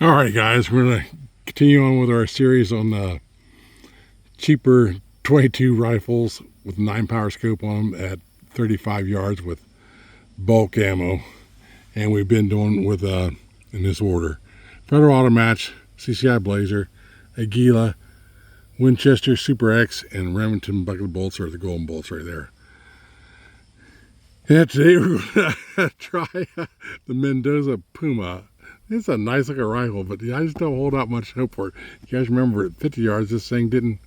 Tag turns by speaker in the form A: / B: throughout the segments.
A: All right, guys, we're going to continue on with our series on cheaper 22 rifles with 9-power scope on them at 35 yards with bulk ammo. And we've been doing with, in this order, Federal Auto Match, CCI Blazer, Aguila, Winchester Super X, and Remington Bucket Bolts, or the golden bolts right there. And today we're going to try the Mendoza Puma. It's a nice looking rifle, but I just don't hold out much hope for it. You guys remember at 50 yards, this thing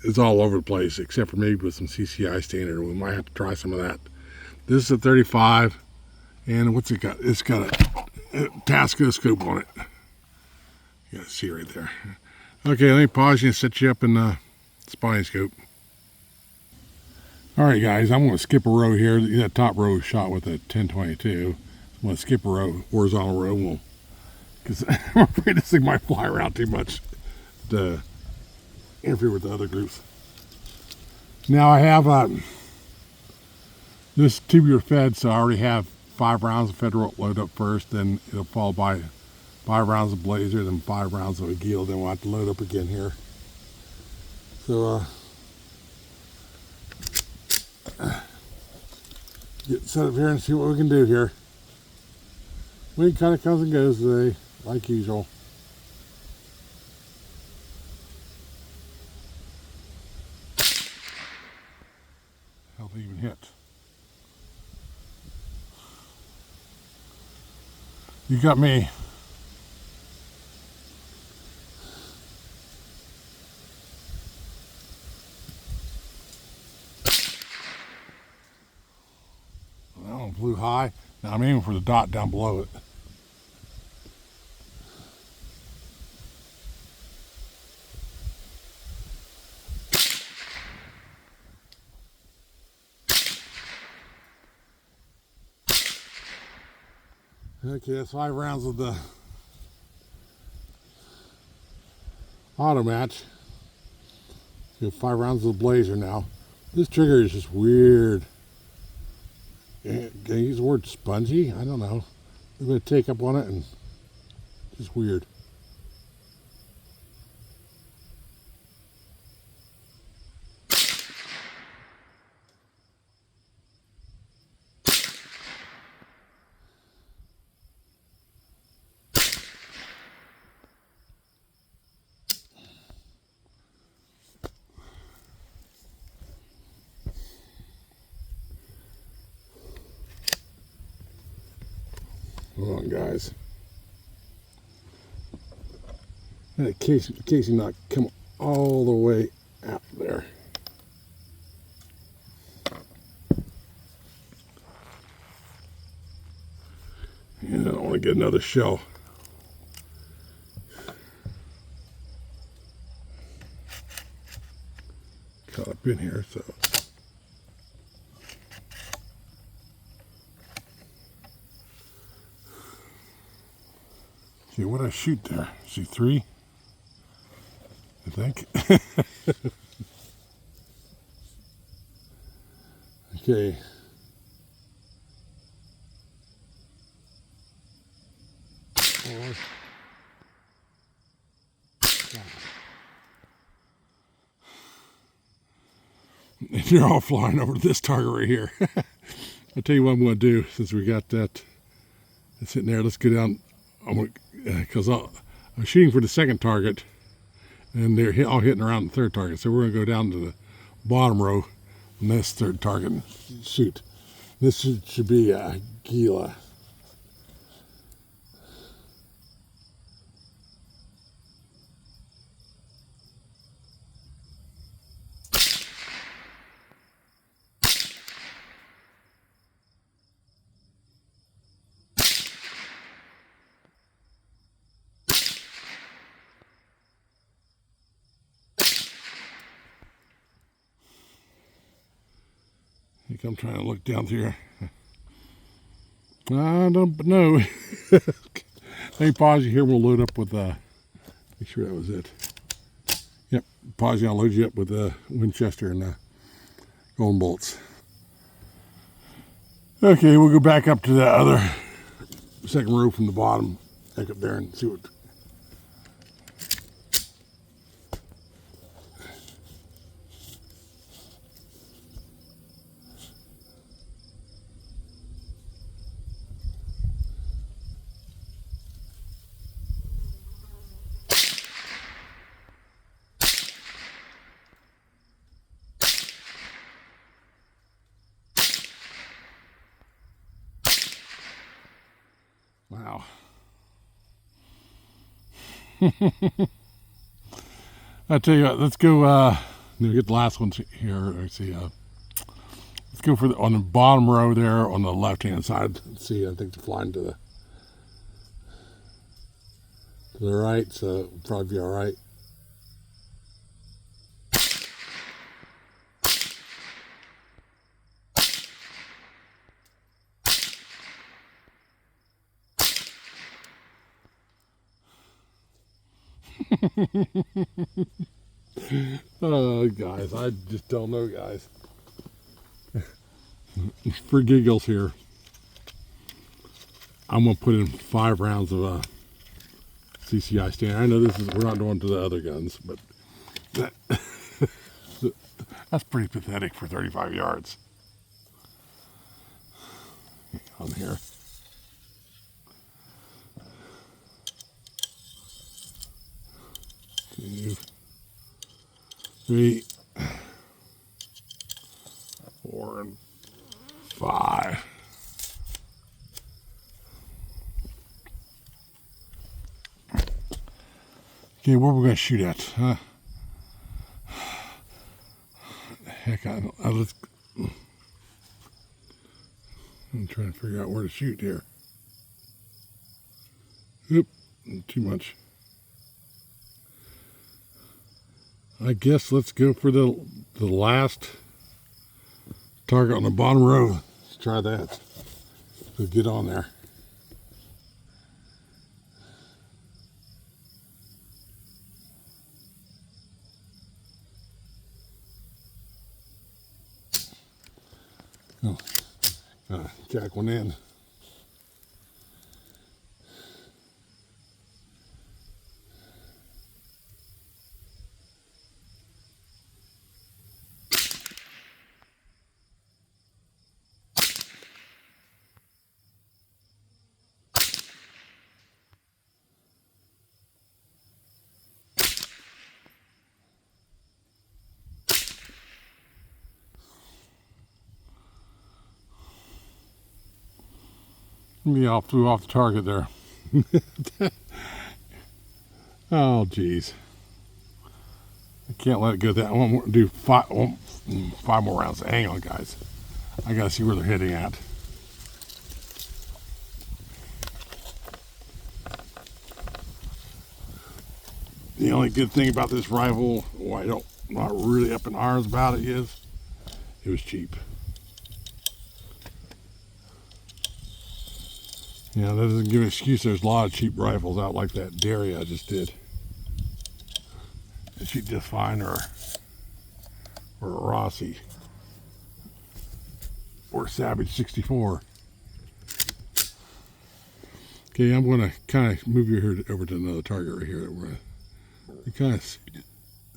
A: it's all over the place, except for maybe with some CCI standard. We might have to try some of that. This is a 35, and what's it got? It's got a Tasco scope on it. You gotta see right there. Okay, let me pause you and set you up in the spotting scope. All right, guys, I'm gonna skip a row here. That top row is shot with a 1022. I'm gonna skip a row, horizontal row, because I'm afraid this thing might fly around too much to interfere with the other groups. Now I have this tubular fed, so I already have 5 rounds of Federal load up first, then it'll followed by 5 rounds of Blazer, then 5 rounds of Aguila, then we'll have to load up again here. So get set up here and see what we can do here. Wind kind of comes and goes today, like usual. Hell, they even hit. You got me. That one flew high. Now I'm aiming for the dot down below it. Okay, that's 5 rounds of the auto match. We have 5 rounds of the Blazer now. This trigger is just weird. Can I use the word spongy? I don't know. I'm going to take up on it and just weird. Hold on, guys. That casing not come all the way out there. And I don't want to get another shell. Caught up in here, so. See what I shoot there? See 3? I think. Okay. They're all flying over to this target right here. I'll tell you what I'm going to do since we got that sitting there. Let's go down. I'm going because I'm shooting for the second target, and they're all hitting around the third target. So we're going to go down to the bottom row on this third target and shoot. This should be a Aguila. I think I'm trying to look down through here. I don't know. Let me pause you here. We'll load up with, make sure that was it. Yep, pause you. I'll load you up with Winchester and golden bolts. Okay, we'll go back up to that other second row from the bottom, back up there and see what Anyhow. I tell you what, let's go, get the last ones here. Let's see, let's go for on the bottom row there on the left-hand side. Let's see, I think they're flying to the right, so it'll probably be all right. Oh, guys, I just don't know, guys. For giggles here, I'm gonna put in 5 rounds of CCI stand. I know we're not doing to the other guns, but that's pretty pathetic for 35 yards on here. 2, 3, 4, and 5. Okay, where we're gonna shoot at? Heck, I'm trying to figure out where to shoot here. Oop, too much. I guess let's go for the last target on the bottom row. Let's try that. So get on there. Oh, jack one in. Me flew off the target there. Oh, geez. I can't let it go that. I want to do 5 more rounds. Hang on, guys. I got to see where they're hitting at. The only good thing about this rifle, why I'm not really up in arms about it, is it was cheap. Yeah, that doesn't give an excuse. There's a lot of cheap rifles out like that Derry I just did. They shoot just fine, or a Rossi, or Savage 64. Okay, I'm going to kind of move you here over to another target right here. We're going to kind of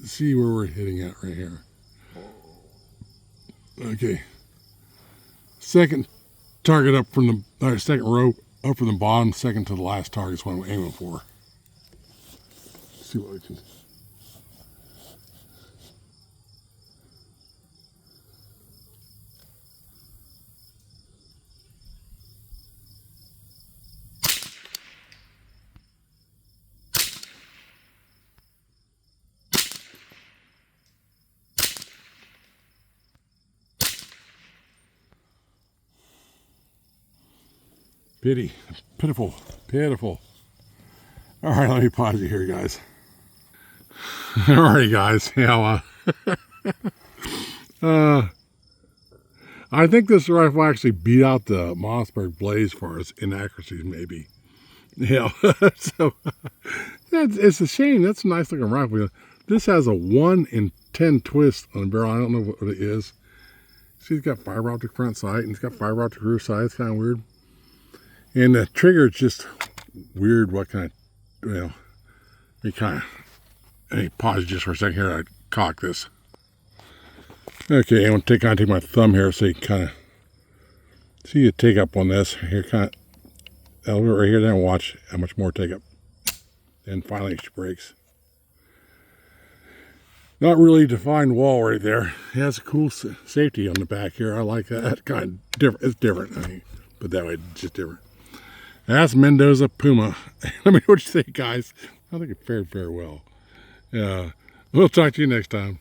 A: see where we're hitting at right here. Okay, second target up from the second row up from the bottom, second to the last target is what I'm aiming for. Let's see what we can. Pity, pitiful, pitiful. All right, let me pause you here, guys. All right, guys. Yeah, I think this rifle actually beat out the Mossberg Blaze for its inaccuracies, maybe. Yeah, so it's a shame. That's a nice looking rifle. This has a 1 in 10 twist on the barrel. I don't know what it is. See, it's got fiber optic front sight and it's got fiber optic rear sight. It's kind of weird. And the trigger is just weird. What kind of, let me pause just for a second here. I cock this. Okay, I'm going to take my thumb here so you can kind of see the take up on this. Here, kind of, that'll go right here, then watch how much more take up. And finally she breaks. Not really defined wall right there. It has a cool safety on the back here. I like that. Kind of different. It's different. I mean, but that way, it's just different. That's Mendoza Puma. Let me know what you think, guys. I think it fared very well. Yeah. We'll talk to you next time.